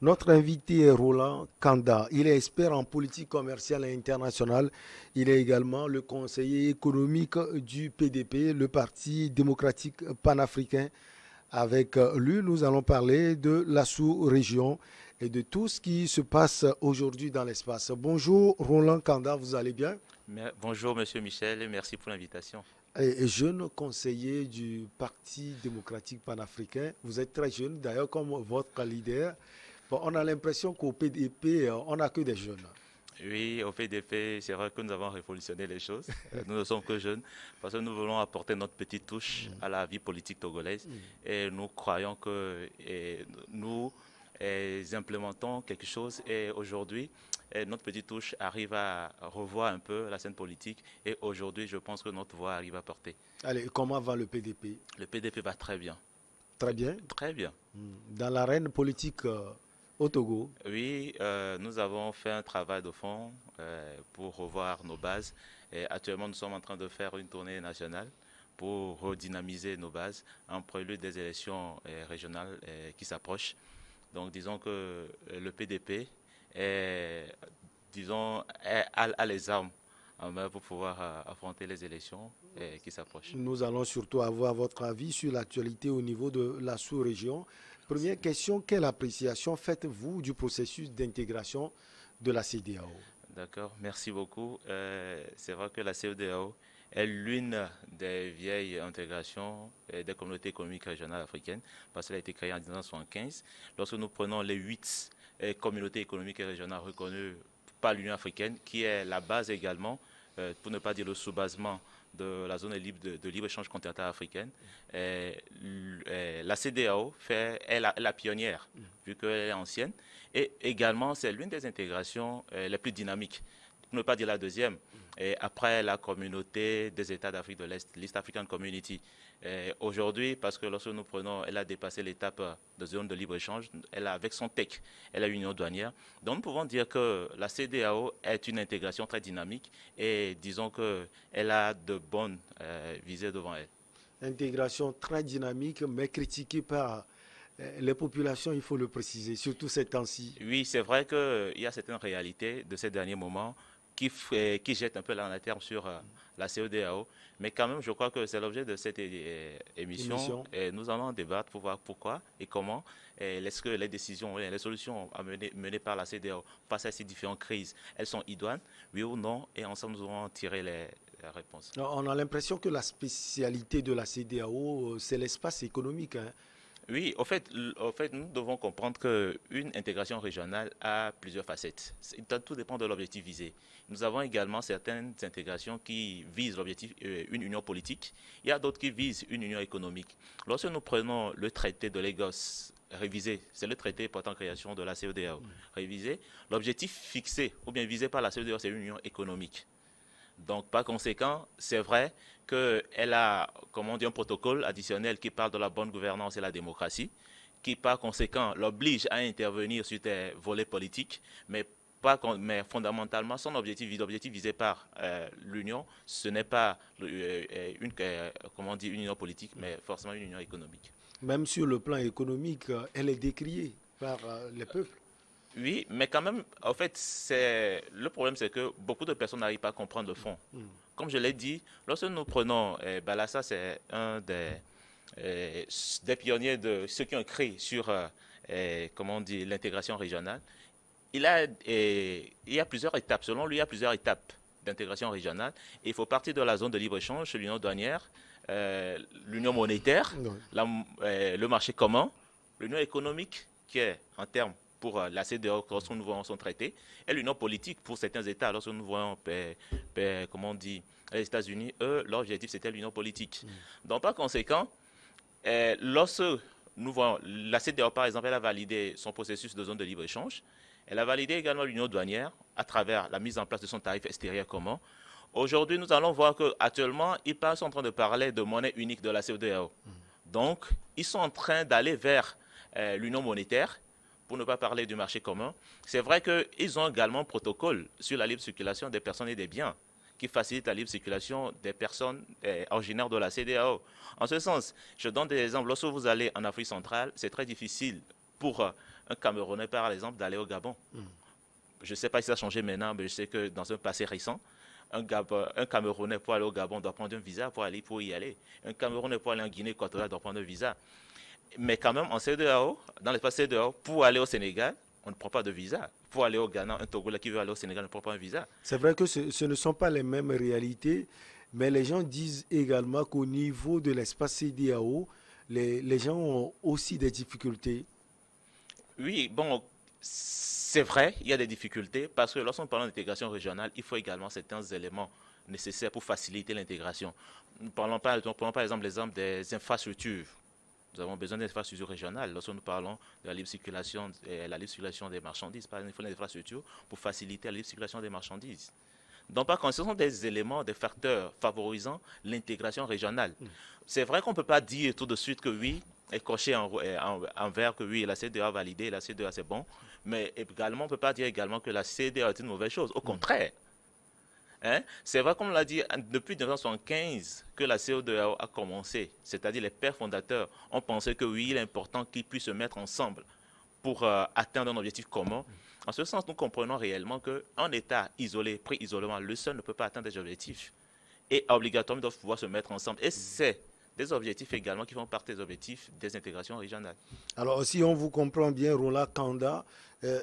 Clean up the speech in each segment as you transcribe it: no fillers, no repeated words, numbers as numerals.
Notre invité est Roland Kanda. Il est expert en politique commerciale et internationale. Il est également le conseiller économique du PDP, le Parti démocratique panafricain. Avec lui, nous allons parler de la sous-région et de tout ce qui se passe aujourd'hui dans l'espace. Bonjour Roland Kanda, vous allez bien? Bonjour Monsieur Michel et merci pour l'invitation. Et jeune conseiller du Parti démocratique panafricain. Vous êtes très jeune, d'ailleurs, comme votre leader. Bon, on a l'impression qu'au PDP, on n'a que des jeunes. Oui, au PDP, c'est vrai que nous avons révolutionné les choses. Nous ne sommes que jeunes parce que nous voulons apporter notre petite touche à la vie politique togolaise et nous croyons que nous implémentons quelque chose et aujourd'hui, notre petite touche arrive à revoir un peu la scène politique et aujourd'hui, je pense que notre voix arrive à porter. Allez, comment va le PDP? Le PDP va très bien, Très bien. très bien. Dans l'arène politique au Togo. Oui, nous avons fait un travail de fond pour revoir nos bases. Et actuellement, nous sommes en train de faire une tournée nationale pour redynamiser nos bases en prélude des élections régionales qui s'approchent. Donc, disons que le PDP est, a les armes en main pour pouvoir affronter les élections qui s'approchent. Nous allons surtout avoir votre avis sur l'actualité au niveau de la sous-région. Première question, quelle appréciation faites-vous du processus d'intégration de la CEDEAO? D'accord, merci beaucoup. C'est vrai que la CEDEAO est l'une des vieilles intégrations des communautés économiques régionales africaines parce qu'elle a été créée en 1975. Lorsque nous prenons les 8 communautés économiques et régionales reconnues par l'Union africaine, qui est la base également, pour ne pas dire le sous-basement de la zone de libre-échange continentale africaine, la CEDEAO est la pionnière, vu qu'elle est ancienne, et également c'est l'une des intégrations les plus dynamiques, pour ne pas dire la deuxième, et après la communauté des États d'Afrique de l'Est, l'East African Community. Aujourd'hui, parce que lorsque nous prenons, elle a dépassé l'étape de zone de libre-échange, elle a, avec son TEC, elle a une union douanière. Donc nous pouvons dire que la CEDEAO est une intégration très dynamique et disons qu'elle a de bonnes visées devant elle. Intégration très dynamique, mais critiquée par les populations, il faut le préciser, surtout ces temps-ci. Oui, c'est vrai qu'il y a certaines réalités de ces derniers moments qui jettent un peu la lanterne sur la CEDEAO. Mais quand même, je crois que c'est l'objet de cette émission. Émission. Et nous allons en débattre pour voir pourquoi et comment est-ce que les décisions, les solutions menées par la CEDEAO face à ces différentes crises, elles sont idoines, oui ou non, et ensemble nous allons tirer les réponses. On a l'impression que la spécialité de la CEDEAO, c'est l'espace économique, hein. Oui, au fait, nous devons comprendre qu'une intégration régionale a plusieurs facettes. Tout dépend de l'objectif visé. Nous avons également certaines intégrations qui visent l'objectif, une union politique. Il y a d'autres qui visent une union économique. Lorsque nous prenons le traité de Lagos révisé, c'est le traité portant création de la CEDEAO révisé, l'objectif fixé ou bien visé par la CEDEAO, c'est une union économique. Donc, par conséquent, c'est vrai qu'elle a, comme on dit, un protocole additionnel qui parle de la bonne gouvernance et la démocratie, qui, par conséquent, l'oblige à intervenir sur des volets politiques, mais fondamentalement, son objectif, l'objectif visé par l'Union, ce n'est pas comment on dit, une union politique, mais forcément une union économique. Même sur le plan économique, elle est décriée par les peuples. Oui, mais quand même, en fait, le problème, c'est que beaucoup de personnes n'arrivent pas à comprendre le fond. Comme je l'ai dit, lorsque nous prenons Balassa, c'est un euh, des pionniers de ceux qui ont créé sur, comment on dit, l'intégration régionale. Il y a plusieurs étapes. Selon lui, il y a plusieurs étapes d'intégration régionale. Et il faut partir de la zone de libre-échange, l'union douanière, l'union monétaire, Non. le marché commun, l'union économique, qui est en termes pour la CEDEAO lorsque nous voyons son traité, et l'union politique pour certains États, lorsque nous voyons, comment on dit, les États-Unis, eux, leur objectif c'était l'union politique. Donc par conséquent, lorsque nous voyons, la CEDEAO par exemple, elle a validé son processus de zone de libre-échange, elle a validé également l'union douanière à travers la mise en place de son tarif extérieur commun. Aujourd'hui, nous allons voir qu'actuellement, ils sont en train de parler de monnaie unique de la CEDEAO. Donc, ils sont en train d'aller vers l'union monétaire, pour ne pas parler du marché commun. C'est vrai qu'ils ont également un protocole sur la libre circulation des personnes et des biens qui facilite la libre circulation des personnes originaires de la CEDEAO. En ce sens, je donne des exemples. Lorsque vous allez en Afrique centrale, c'est très difficile pour un Camerounais, par exemple, d'aller au Gabon. Je ne sais pas si ça a changé maintenant, mais je sais que dans un passé récent, un Camerounais pour aller au Gabon doit prendre un visa pour y aller. Un Camerounais pour aller en Guinée équatoriale doit prendre un visa. Mais quand même, en CEDEAO, dans l'espace CEDEAO, pour aller au Sénégal, on ne prend pas de visa. Pour aller au Ghana, un Togolais qui veut aller au Sénégal ne prend pas un visa. C'est vrai que ce ne sont pas les mêmes réalités, mais les gens disent également qu'au niveau de l'espace CEDEAO, les gens ont aussi des difficultés. Oui, bon, c'est vrai, il y a des difficultés parce que lorsqu'on parle d'intégration régionale, il faut également certains éléments nécessaires pour faciliter l'intégration. Nous prenons par exemple l'exemple des infrastructures. Nous avons besoin d'infrastructures régionales. Lorsque nous parlons de la libre circulation des marchandises, par exemple, il faut des infrastructures pour faciliter la libre circulation des marchandises. Donc, par contre, ce sont des éléments, des facteurs favorisant l'intégration régionale. C'est vrai qu'on ne peut pas dire tout de suite que oui, et cocher en vert que oui, la CEDEAO a validé, la CEDEAO c'est bon, mais également, on ne peut pas dire également que la CEDEAO est une mauvaise chose. Au contraire. Hein? C'est vrai, comme on l'a dit, depuis 1975 que la CEDEAO a commencé, c'est-à-dire les pères fondateurs ont pensé que oui, il est important qu'ils puissent se mettre ensemble pour atteindre un objectif commun. En ce sens, nous comprenons réellement qu'un État isolé, pris isolément, le seul ne peut pas atteindre des objectifs. Et obligatoirement, ils doivent pouvoir se mettre ensemble. Et c'est des objectifs également qui font partie des objectifs des intégrations régionales. Alors, si on vous comprend bien, Roland Kanda,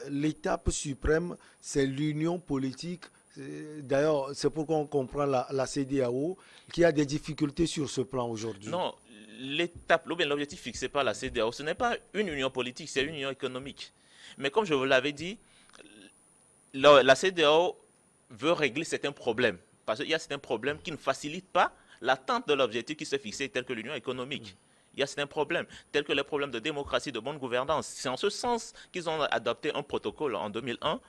l'étape suprême, c'est l'union politique. D'ailleurs, c'est pourquoi on comprend la CEDEAO qui a des difficultés sur ce plan aujourd'hui. Non, l'objectif fixé par la CEDEAO, ce n'est pas une union politique, c'est une union économique. Mais comme je vous l'avais dit, la CEDEAO veut régler certains problèmes. Parce qu'il y a certains problèmes qui ne facilitent pas l'atteinte de l'objectif qui s'est fixé, tel que l'union économique. Il y a certains problèmes, tels que les problèmes de démocratie, de bonne gouvernance. C'est en ce sens qu'ils ont adopté un protocole en 2001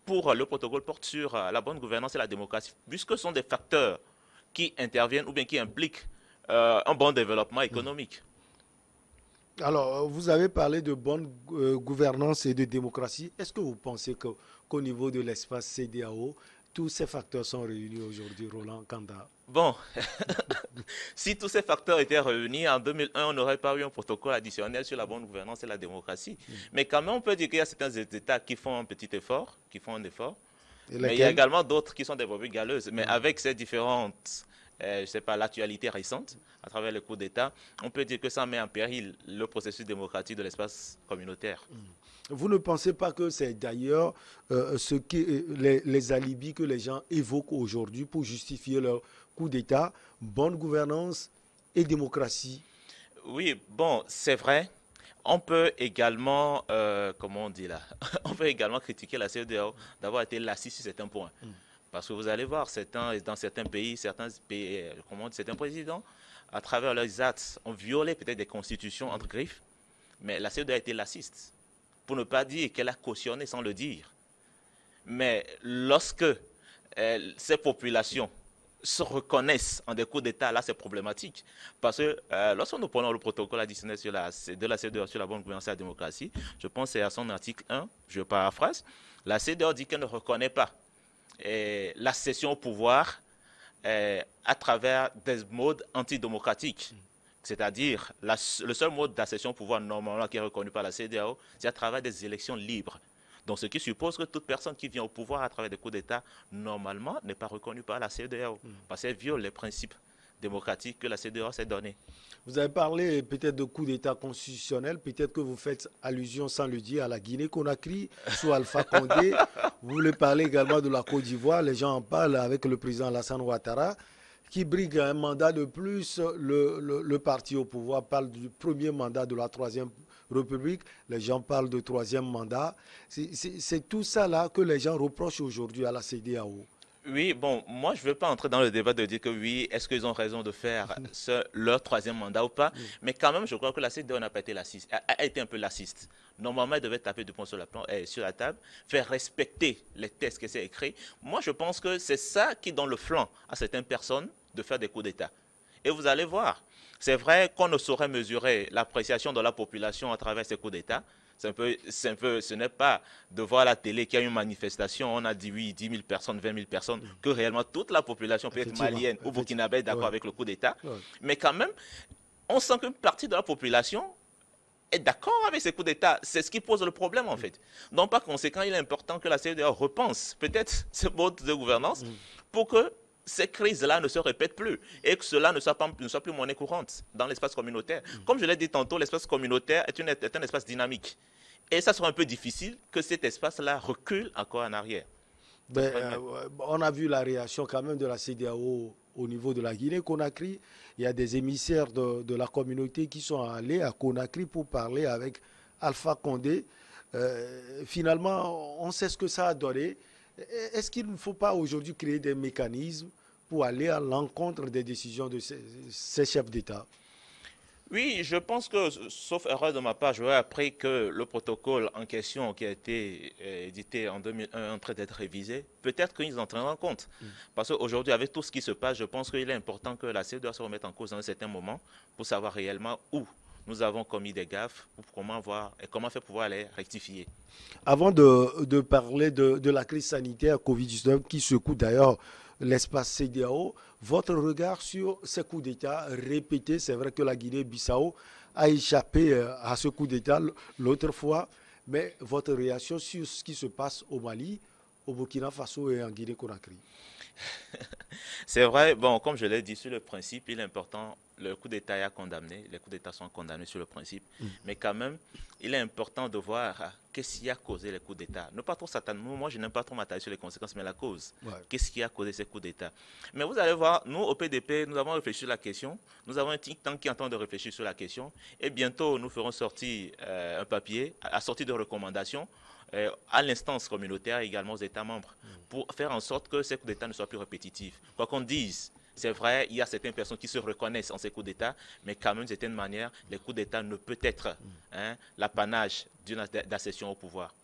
pour le protocole porte sur la bonne gouvernance et la démocratie, puisque ce sont des facteurs qui interviennent ou bien qui impliquent un bon développement économique. Alors, vous avez parlé de bonne gouvernance et de démocratie. Est-ce que vous pensez qu'au niveau de l'espace CEDEAO, tous ces facteurs sont réunis aujourd'hui, Roland Kanda? Bon, si tous ces facteurs étaient réunis, en 2001, on n'aurait pas eu un protocole additionnel sur la bonne gouvernance et la démocratie. Mais quand même, on peut dire qu'il y a certains États qui font un petit effort, qui font un effort. Mais il y a également d'autres qui sont des brebis galeuses. Mais avec ces différentes, je ne sais pas, l'actualité récente, à travers le coup d'État, on peut dire que ça met en péril le processus démocratique de l'espace communautaire. Vous ne pensez pas que c'est d'ailleurs les alibis que les gens évoquent aujourd'hui pour justifier leur coup d'État, bonne gouvernance et démocratie? Oui, bon, c'est vrai. On peut également, comment on dit là, on peut également critiquer la CEDEAO d'avoir été lassiste sur certains points. Parce que vous allez voir, dans certains pays, certains présidents, à travers leurs actes, ont violé peut-être des constitutions entre griffes, mais la CEDEAO a été lassiste. Pour ne pas dire qu'elle a cautionné sans le dire. Mais lorsque ces populations se reconnaissent en des coups d'État, là c'est problématique. Parce que lorsque nous prenons le protocole additionnel de la CEDEAO sur la bonne gouvernance et la démocratie, je pense que c'est à son article 1, je paraphrase, la CEDEAO dit qu'elle ne reconnaît pas la cession au pouvoir à travers des modes antidémocratiques. C'est-à-dire, le seul mode d'accession au pouvoir normalement qui est reconnu par la CEDEAO, c'est à travers des élections libres. Donc, ce qui suppose que toute personne qui vient au pouvoir à travers des coups d'État, normalement, n'est pas reconnue par la CEDEAO. Parce qu'elle viole les principes démocratiques que la CEDEAO s'est donné. Vous avez parlé peut-être de coup d'État constitutionnel, peut-être que vous faites allusion sans le dire à la Guinée-Conakry, sous Alpha Condé. Vous voulez parler également de la Côte d'Ivoire, les gens en parlent avec le président Alassane Ouattara, qui brigue un mandat de plus. Le parti au pouvoir parle du premier mandat de la Troisième République. Les gens parlent de troisième mandat. C'est tout ça là que les gens reprochent aujourd'hui à la CEDEAO. Oui, bon, moi je ne veux pas entrer dans le débat de dire que oui, est-ce qu'ils ont raison de faire leur troisième mandat ou pas, mais quand même je crois que la CEDEAO n'a pas été lassiste, a été un peu lassiste. Normalement elle devait taper du poing sur la table, faire respecter les textes qui sont écrits. Moi je pense que c'est ça qui donne le flanc à certaines personnes de faire des coups d'État. Et vous allez voir, c'est vrai qu'on ne saurait mesurer l'appréciation de la population à travers ces coups d'État. Ce n'est pas de voir à la télé qu'il y a une manifestation, on a dit oui, 10 000 personnes, 20 000 personnes, que réellement toute la population peut être malienne ou burkinabé d'accord avec le coup d'État. Mais quand même, on sent qu'une partie de la population est d'accord avec ces coups d'État. C'est ce qui pose le problème, en fait. Donc, par conséquent, il est important que la CEDEAO repense peut-être ce mode de gouvernance pour que ces crises-là ne se répètent plus et que cela ne soit plus monnaie courante dans l'espace communautaire. Comme je l'ai dit tantôt, l'espace communautaire est un espace dynamique. Et ça sera un peu difficile que cet espace-là recule encore en arrière. On a vu la réaction quand même de la CEDEAO au niveau de la Guinée-Conakry. Il y a des émissaires de la communauté qui sont allés à Conakry pour parler avec Alpha Condé. Finalement, on sait ce que ça a donné. Est-ce qu'il ne faut pas aujourd'hui créer des mécanismes pour aller à l'encontre des décisions de ces chefs d'État? Oui, je pense que, sauf erreur de ma part, j'aurais appris que le protocole en question qui a été édité en 2001 est en train d'être révisé. Peut-être qu'ils en tiendront compte. Parce qu'aujourd'hui, avec tout ce qui se passe, je pense qu'il est important que la CEDEAO se remette en cause dans un certain moment pour savoir réellement où nous avons commis des gaffes, pour comment voir et comment faire pouvoir les rectifier. Avant de parler de la crise sanitaire Covid-19 qui secoue d'ailleurs l'espace CEDEAO, votre regard sur ces coups d'État répétés, c'est vrai que la Guinée-Bissau a échappé à ce coup d'État l'autre fois, mais votre réaction sur ce qui se passe au Mali, au Burkina Faso et en Guinée-Conakry? C'est vrai, bon, comme je l'ai dit, sur le principe, il est important, le coup d'État est condamné, les coups d'État sont condamnés sur le principe, mais quand même, il est important de voir qu'est-ce qui a causé les coups d'État. Ne pas trop s'attendre, moi je n'aime pas trop m'attacher sur les conséquences, mais la cause. Ouais. Qu'est-ce qui a causé ces coups d'État? Mais vous allez voir, nous au PDP, nous avons réfléchi sur la question, nous avons un think tank qui est en train de réfléchir sur la question, et bientôt nous ferons sortir un papier, assorti de recommandations, à l'instance communautaire et également aux États membres, pour faire en sorte que ces coups d'État ne soient plus répétitifs. Quoi qu'on dise, c'est vrai, il y a certaines personnes qui se reconnaissent en ces coups d'État, mais quand même, d'une certaine manière, les coups d'État ne peuvent être l'apanage d'une accession au pouvoir.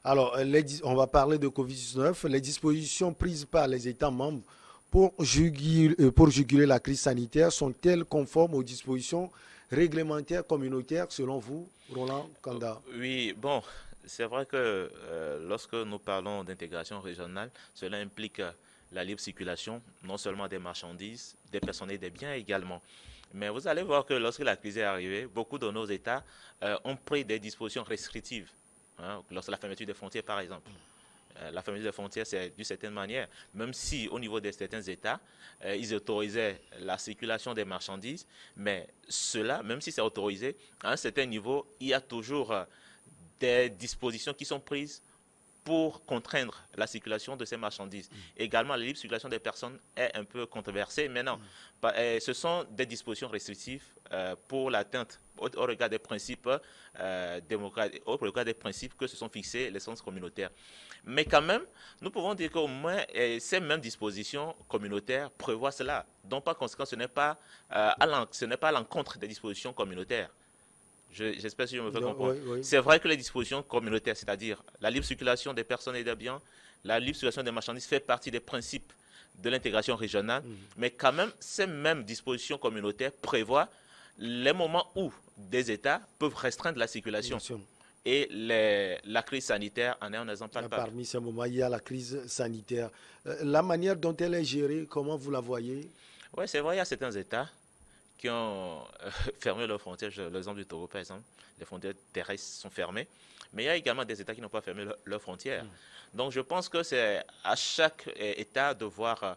Alors, on va parler de Covid-19. Les dispositions prises par les États membres pour juguler la crise sanitaire sont-elles conformes aux dispositions réglementaires communautaires, selon vous, Roland Kanda? Oui, bon, c'est vrai que lorsque nous parlons d'intégration régionale, cela implique la libre circulation, non seulement des marchandises, des personnes et des biens également. Mais vous allez voir que lorsque la crise est arrivée, beaucoup de nos États ont pris des dispositions restrictives, lorsque la fermeture des frontières par exemple. La fermeture des frontières, c'est d'une certaine manière, même si au niveau de certains États, ils autorisaient la circulation des marchandises, mais cela, même si c'est autorisé, à un certain niveau, il y a toujours des dispositions qui sont prises pour contraindre la circulation de ces marchandises. Également, la libre circulation des personnes est un peu controversée. Maintenant, ce sont des dispositions restrictives pour l'atteinte au regard des principes démocratiques, au regard des principes que se sont fixés les sens communautaires. Mais quand même, nous pouvons dire qu'au moins ces mêmes dispositions communautaires prévoient cela. Donc, par conséquent, ce n'est pas à l'encontre des dispositions communautaires. J'espère que je me fais comprendre. Oui. C'est vrai que les dispositions communautaires, c'est-à-dire la libre circulation des personnes et des biens, la libre circulation des marchandises fait partie des principes de l'intégration régionale, mais quand même, ces mêmes dispositions communautaires prévoient les moments où des États peuvent restreindre la circulation. Et la crise sanitaire en est un exemple palpable. Parmi ces moments, il y a la crise sanitaire. La manière dont elle est gérée, comment vous la voyez? Oui, c'est vrai, il y a certains États qui ont fermé leurs frontières. L'exemple du Togo, par exemple, les frontières terrestres sont fermées. Mais il y a également des États qui n'ont pas fermé leurs frontières. Donc je pense que c'est à chaque État de voir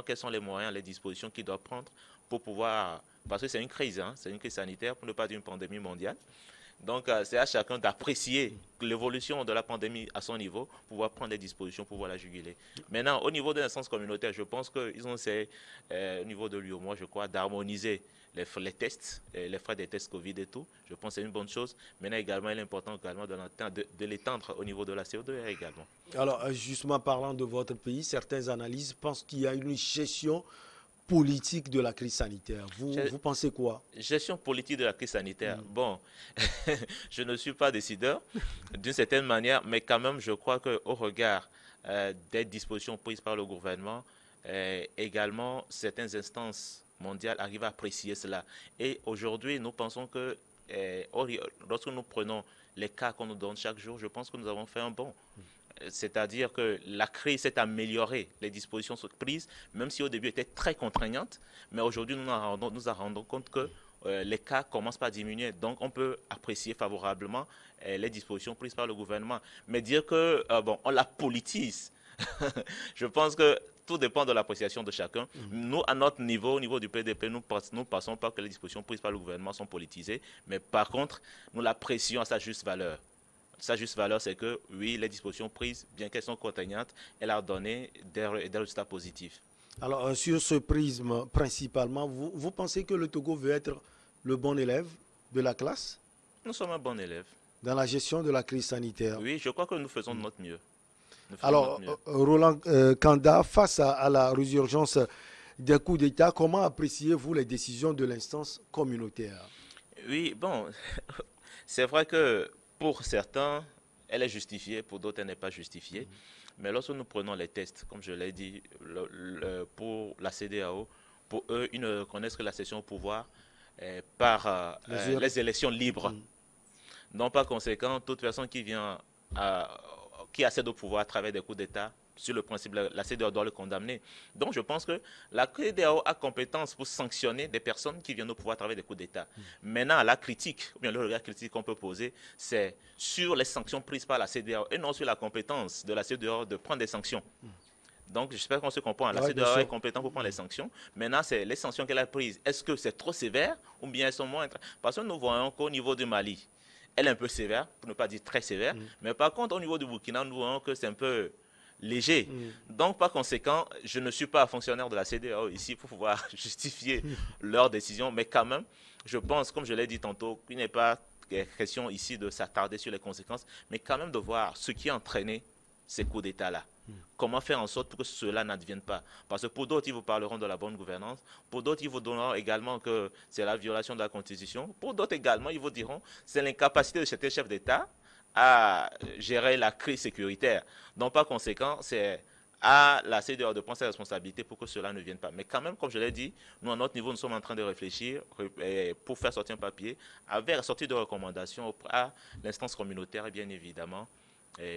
quels sont les moyens, les dispositions qu'il doit prendre pour pouvoir... Parce que c'est une crise sanitaire, pour ne pas dire une pandémie mondiale. Donc c'est à chacun d'apprécier l'évolution de la pandémie à son niveau, pour pouvoir prendre des dispositions pour pouvoir la juguler. Maintenant, au niveau de l'instance communautaire, je pense qu'ils ont essayé, au niveau de l'UOMOA, je crois, d'harmoniser les tests, les frais des tests Covid et tout. Je pense que c'est une bonne chose. Maintenant, également, il est important également de l'étendre au niveau de la CO2 également. Alors, justement, parlant de votre pays, certaines analyses pensent qu'il y a une gestion politique de la crise sanitaire. Vous pensez quoi? Gestion politique de la crise sanitaire. Bon, je ne suis pas décideur d'une certaine manière, mais quand même, je crois qu'au regard des dispositions prises par le gouvernement, également, certaines instances mondiales arrivent à apprécier cela. Et aujourd'hui, nous pensons que lorsque nous prenons les cas qu'on nous donne chaque jour, je pense que nous avons fait un bond. C'est-à-dire que la crise s'est améliorée, les dispositions sont prises, même si au début étaient très contraignantes, mais aujourd'hui nous nous rendons compte que les cas commencent par diminuer. Donc, on peut apprécier favorablement les dispositions prises par le gouvernement. Mais dire que, bon, on la politise, je pense que tout dépend de l'appréciation de chacun. Nous, à notre niveau, au niveau du PDP, nous pensons pas que les dispositions prises par le gouvernement sont politisées, mais par contre, nous l'apprécions à sa juste valeur. Sa juste valeur, c'est que, oui, les dispositions prises, bien qu'elles soient contraignantes, elles ont donné des résultats positifs. Alors, sur ce prisme, principalement, vous pensez que le Togo veut être le bon élève de la classe Nous sommes un bon élève. dans la gestion de la crise sanitaire? Oui, je crois que nous faisons de notre mieux. Alors, Roland Kanda, face à la résurgence des coups d'État, comment appréciez-vous les décisions de l'instance communautaire? Oui, bon, c'est vrai que pour certains, elle est justifiée, pour d'autres, elle n'est pas justifiée. Mais lorsque nous prenons les tests, comme je l'ai dit, pour la CEDEAO, pour eux, ils ne reconnaissent que la cession au pouvoir par les élections libres. Donc, par conséquent, toute personne qui vient qui accède au pouvoir à travers des coups d'État, sur le principe, la CEDEAO doit le condamner. Donc, je pense que la CEDEAO a compétence pour sanctionner des personnes qui viennent au pouvoir à travers des coups d'État. Maintenant, la critique, ou bien le regard critique qu'on peut poser, c'est sur les sanctions prises par la CEDEAO et non sur la compétence de la CEDEAO de prendre des sanctions. Donc, j'espère qu'on se comprend. La CEDEAO est compétente pour prendre les sanctions. Maintenant, c'est les sanctions qu'elle a prises. Est-ce que c'est trop sévère ou bien elles sont moins... Parce que nous voyons qu'au niveau du Mali, elle est un peu sévère, pour ne pas dire très sévère. Mais par contre, au niveau du Burkina, nous voyons que c'est un peu léger. Donc, par conséquent, je ne suis pas fonctionnaire de la CEDEAO ici pour pouvoir justifier leurs décisions. Mais quand même, je pense, comme je l'ai dit tantôt, qu'il n'est pas question ici de s'attarder sur les conséquences, mais quand même de voir ce qui a entraîné ces coups d'État-là. Comment faire en sorte pour que cela n'advienne pas? Parce que pour d'autres, ils vous parleront de la bonne gouvernance. Pour d'autres, ils vous donneront également que c'est la violation de la Constitution. Pour d'autres également, ils vous diront que c'est l'incapacité de certains chefs d'État à gérer la crise sécuritaire. Donc, par conséquent, c'est à la CEDEAO de prendre ses responsabilités pour que cela ne vienne pas. Mais quand même, comme je l'ai dit, nous, à notre niveau, nous sommes en train de réfléchir pour faire sortir un papier avec la sortie de recommandations à l'instance communautaire et bien évidemment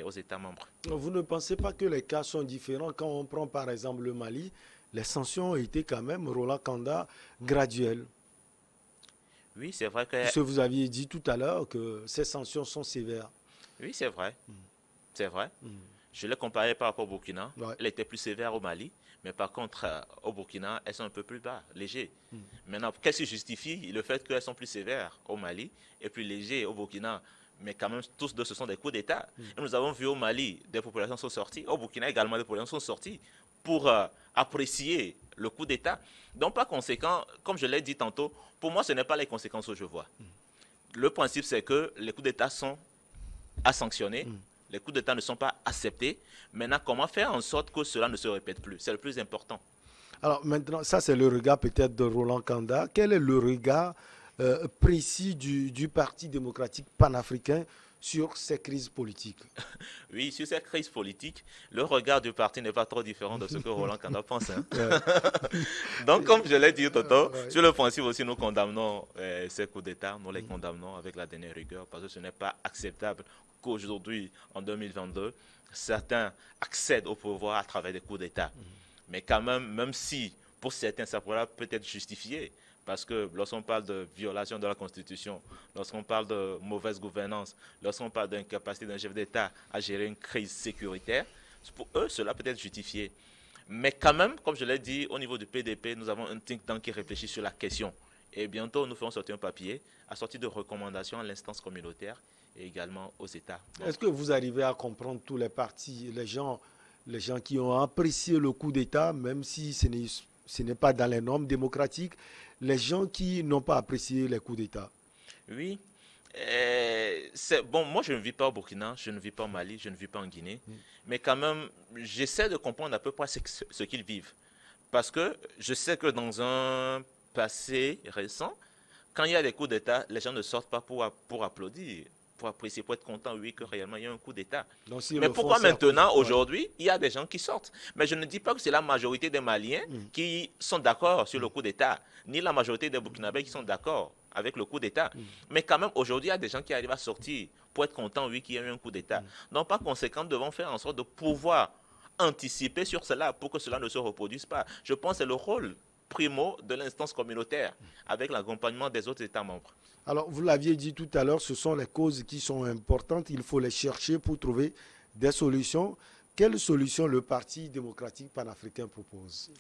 aux États membres. Vous ne pensez pas que les cas sont différents quand on prend par exemple le Mali? Les sanctions ont été quand même, Roland Kanda, graduelles. Oui, c'est vrai que... Parce que vous aviez dit tout à l'heure que ces sanctions sont sévères. Oui, c'est vrai. C'est vrai. Je l'ai comparé par rapport au Burkina. Ouais. Elle était plus sévère au Mali, mais par contre, au Burkina, elles sont un peu plus bas, légers. Maintenant, qu'est-ce qui justifie le fait qu'elles sont plus sévères au Mali et plus légers au Burkina? Mais quand même, tous deux, ce sont des coups d'État. Nous avons vu au Mali, des populations sont sorties. Au Burkina également, des populations sont sorties pour apprécier le coup d'État. Donc, par conséquent, comme je l'ai dit tantôt, pour moi, ce n'est pas les conséquences que je vois. Le principe, c'est que les coups d'État sont à sanctionner. Les coups d'État ne sont pas acceptés. Maintenant, comment faire en sorte que cela ne se répète plus? C'est le plus important. Alors, maintenant, ça, c'est le regard peut-être de Roland Kanda. Quel est le regard précis du Parti démocratique panafricain sur ces crises politiques? Oui, sur ces crises politiques, le regard du parti n'est pas trop différent de ce que Roland Kanda pense. Hein. Donc, comme je l'ai dit tantôt, sur le principe aussi, nous condamnons ces coups d'État, nous les condamnons avec la dernière rigueur, parce que ce n'est pas acceptable qu'aujourd'hui, en 2022, certains accèdent au pouvoir à travers des coups d'État. Mais quand même si pour certains, ça pourra peut-être justifié, parce que lorsqu'on parle de violation de la Constitution, lorsqu'on parle de mauvaise gouvernance, lorsqu'on parle d'incapacité d'un chef d'État à gérer une crise sécuritaire, pour eux, cela peut être justifié. Mais quand même, comme je l'ai dit, au niveau du PDP, nous avons un think tank qui réfléchit sur la question. Et bientôt, nous ferons sortir un papier assorti de recommandations à l'instance communautaire et également aux États. Est-ce que vous arrivez à comprendre tous les partis, les gens qui ont apprécié le coup d'État, même si ce n'est pas dans les normes démocratiques, les gens qui n'ont pas apprécié les coups d'État? Oui. Bon, moi, je ne vis pas au Burkina, je ne vis pas au Mali, je ne vis pas en Guinée. Mais quand même, j'essaie de comprendre à peu près ce qu'ils vivent. Parce que je sais que dans un passé récent, quand il y a des coups d'État, les gens ne sortent pas pour applaudir, pour apprécier, pour être content, oui, que réellement il y a un coup d'État. Mais pourquoi maintenant, aujourd'hui, il y a des gens qui sortent? Mais je ne dis pas que c'est la majorité des Maliens qui sont d'accord sur le coup d'État, ni la majorité des Burkinabés qui sont d'accord avec le coup d'État. Mais quand même, aujourd'hui, il y a des gens qui arrivent à sortir pour être contents, oui, qu'il y a eu un coup d'État. Donc, par conséquent, nous devons faire en sorte de pouvoir anticiper sur cela pour que cela ne se reproduise pas. Je pense que c'est le rôle primo de l'instance communautaire, avec l'accompagnement des autres États membres. Alors, vous l'aviez dit tout à l'heure, ce sont les causes qui sont importantes. Il faut les chercher pour trouver des solutions. Quelle solution le Parti démocratique panafricain propose?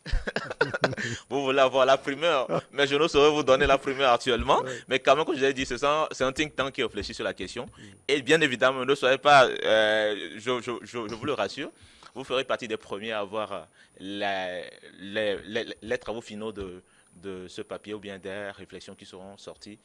Vous voulez avoir la primeur, mais je ne saurais vous donner la primeur actuellement. Ouais. Mais quand même, comme je l'ai dit, c'est un think tank qui réfléchit sur la question. Et bien évidemment, ne soyez pas, je vous le rassure, vous ferez partie des premiers à avoir les travaux finaux de ce papier ou bien des réflexions qui seront sorties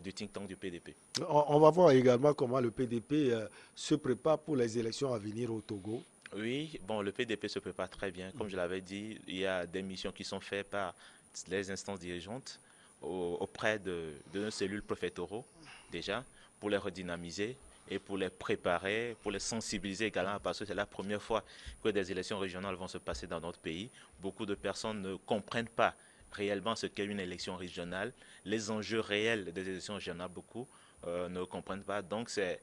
du think tank du PDP. On va voir également comment le PDP se prépare pour les élections à venir au Togo. Oui, bon, le PDP se prépare très bien. Comme je l'avais dit, il y a des missions qui sont faites par les instances dirigeantes auprès de nos cellules préfectoraux, déjà, pour les redynamiser et pour les préparer, pour les sensibiliser également, parce que c'est la première fois que des élections régionales vont se passer dans notre pays. Beaucoup de personnes ne comprennent pas réellement ce qu'est une élection régionale. Les enjeux réels des élections régionales, beaucoup ne comprennent pas. Donc, c'est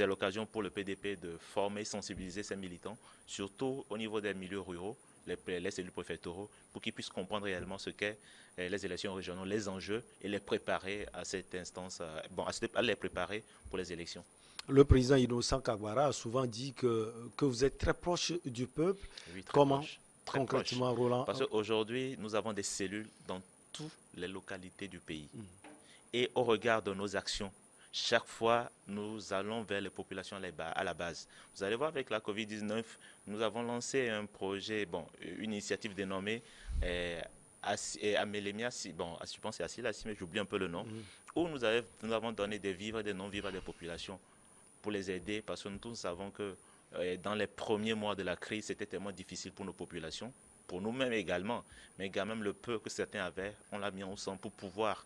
l'occasion pour le PDP de former, sensibiliser ses militants, surtout au niveau des milieux ruraux, les cellules préfectoraux, pour qu'ils puissent comprendre réellement ce qu'est les élections régionales, les enjeux, et les préparer à cette instance, à les préparer pour les élections. Le président Innocent Kagbara a souvent dit que vous êtes très proche du peuple. Oui, comment proche, concrètement, proche. Roland? Parce qu'aujourd'hui, nous avons des cellules dans toutes les localités du pays. Et au regard de nos actions, chaque fois, nous allons vers les populations à la base. Vous allez voir, avec la Covid-19, nous avons lancé un projet, une initiative dénommée Amélémia, je pense que c'est Asile, mais j'oublie un peu le nom, où nous avons donné des vivres et des non-vivres à des populations pour les aider, parce que nous tous savons que dans les premiers mois de la crise, c'était tellement difficile pour nos populations, pour nous-mêmes également, mais également le peu que certains avaient, on l'a mis ensemble pour pouvoir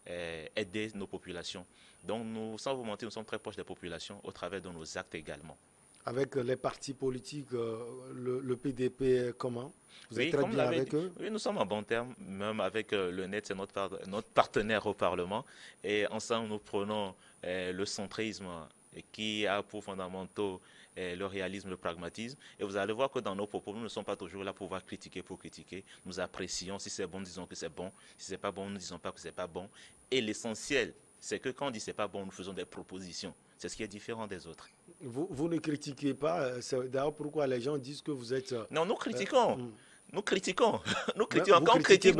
aider nos populations. Donc, sans vous mentir, nous sommes très proches des populations au travers de nos actes également. Avec les partis politiques, le PDP, comment? Vous êtes très bien avec eux? Oui, nous sommes en bon terme, même avec le NET, c'est notre partenaire au Parlement. Et ensemble, nous prenons le centrisme qui a pour fondamentaux le réalisme, le pragmatisme. Et vous allez voir que dans nos propos, nous ne sommes pas toujours là pour pouvoir critiquer pour critiquer. Nous apprécions. Si c'est bon, disons que c'est bon. Si c'est pas bon, nous ne disons pas que c'est pas bon. Et l'essentiel, c'est que quand on dit c'est pas bon, nous faisons des propositions. C'est ce qui est différent des autres. Vous ne critiquez pas. C'est d'ailleurs pourquoi les gens disent que vous êtes... Non, nous critiquons. Nous critiquons. Nous critiquons. Quand on critique,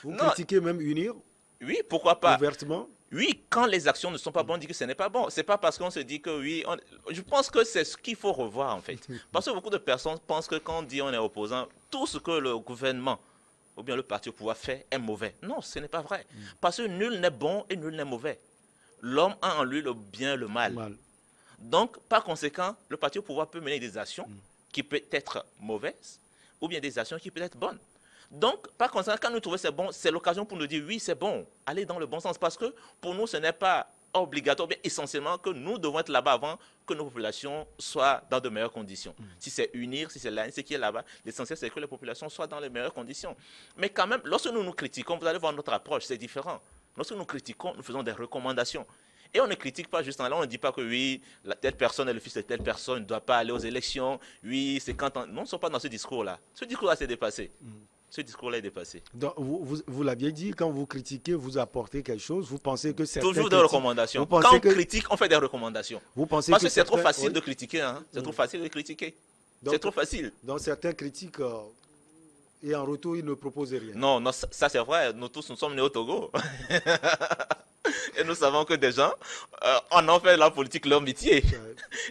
vous critiquez même unir? Oui, pourquoi pas? Ouvertement? Oui, quand les actions ne sont pas bonnes, on dit que ce n'est pas bon. Ce n'est pas parce qu'on se dit que oui. Je pense que c'est ce qu'il faut revoir en fait. Parce que beaucoup de personnes pensent que quand on dit on est opposant, tout ce que le gouvernement ou bien le parti au pouvoir fait est mauvais. Non, ce n'est pas vrai. Parce que nul n'est bon et nul n'est mauvais. L'homme a en lui le bien et le mal. Donc, par conséquent, le parti au pouvoir peut mener des actions qui peuvent être mauvaises ou bien des actions qui peuvent être bonnes. Donc, par conséquent, quand nous trouvons c'est bon, c'est l'occasion pour nous dire oui, c'est bon, allez dans le bon sens. Parce que pour nous, ce n'est pas obligatoire, mais essentiellement que nous devons être là-bas avant que nos populations soient dans de meilleures conditions. Si c'est unir, si c'est l'AN, ce qui est là-bas, l'essentiel c'est que les populations soient dans les meilleures conditions. Mais quand même, lorsque nous nous critiquons, vous allez voir notre approche, c'est différent. Lorsque nous critiquons, nous faisons des recommandations. Et on ne critique pas juste en là, on ne dit pas que oui, telle personne est le fils de telle personne, ne doit pas aller aux élections, oui, c'est quand on... Non, on ne sont pas dans ce discours-là. Ce discours-là s'est dépassé. Ce discours-là est dépassé. Donc, vous l'aviez dit, quand vous critiquez, vous apportez quelque chose, vous pensez que c'est... Toujours des recommandations. Quand on critique, on fait des recommandations. Vous pensez parce que c'est trop facile de critiquer. Hein. C'est trop facile de critiquer. C'est trop facile. Donc certains critiquent et en retour, ils ne proposent rien. Non, non, ça c'est vrai. Nous tous, nous sommes nés au Togo. Et nous savons que des gens on en fait la politique leur métier.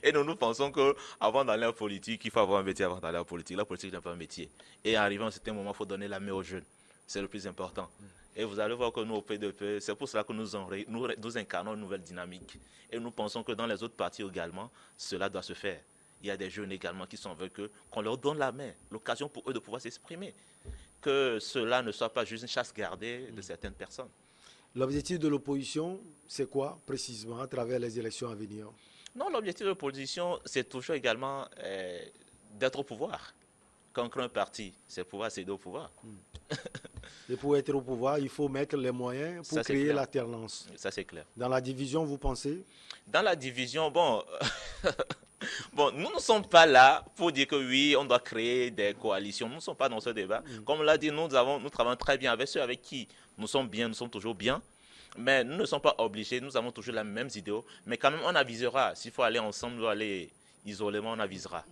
Et nous pensons qu'avant d'aller en politique, il faut avoir un métier avant d'aller en politique. La politique n'est pas un métier. Et arrivé à un certain moment, il faut donner la main aux jeunes. C'est le plus important. Et vous allez voir que nous, au PDP, c'est pour cela que nous incarnons une nouvelle dynamique. Et nous pensons que dans les autres partis également, cela doit se faire. Il y a des jeunes également qui sont avec eux, qu'on leur donne la main, l'occasion pour eux de pouvoir s'exprimer. Que cela ne soit pas juste une chasse gardée de certaines personnes. L'objectif de l'opposition, c'est quoi précisément à travers les élections à venir? Non, l'objectif de l'opposition, c'est toujours également d'être au pouvoir. Quand on crée un parti, c'est pouvoir céder au pouvoir. Et pour être au pouvoir, il faut mettre les moyens pour créer l'alternance. Ça, c'est clair. Dans la division, vous pensez? Dans la division, bon, Bon, nous ne sommes pas là pour dire que oui, on doit créer des coalitions. Nous ne sommes pas dans ce débat. Comme l'a dit, nous travaillons très bien avec ceux avec qui nous sommes bien, nous sommes toujours bien. Mais nous ne sommes pas obligés, nous avons toujours les mêmes idéaux. Mais quand même, on avisera. S'il faut aller ensemble ou aller isolément, on avisera.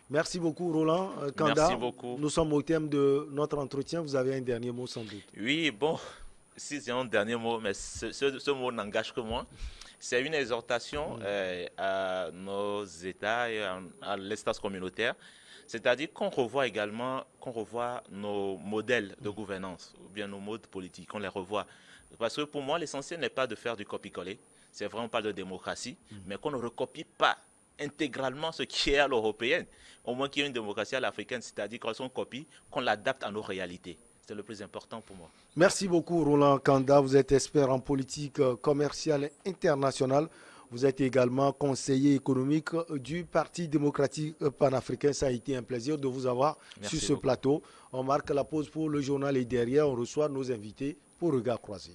Merci beaucoup, Roland. Kanda, merci beaucoup. Nous sommes au thème de notre entretien. Vous avez un dernier mot sans doute. Oui, bon, si c'est un dernier mot, mais ce mot n'engage que moi. C'est une exhortation à nos États et à l'espace communautaire. C'est-à-dire qu'on revoit également, nos modèles de gouvernance, ou bien nos modes politiques, on les revoit. Parce que pour moi, l'essentiel n'est pas de faire du copier-coller. C'est vraiment pas de démocratie, mais qu'on ne recopie pas intégralement ce qui est à l'européenne. Au moins qu'il y ait une démocratie à l'africaine, c'est-à-dire qu'on copie, qu'on l'adapte à nos réalités. C'est le plus important pour moi. Merci beaucoup, Roland Kanda. Vous êtes expert en politique commerciale internationale. Vous êtes également conseiller économique du Parti démocratique panafricain. Ça a été un plaisir de vous avoir sur ce plateau. On marque la pause pour le journal et derrière, on reçoit nos invités pour Regard croisé.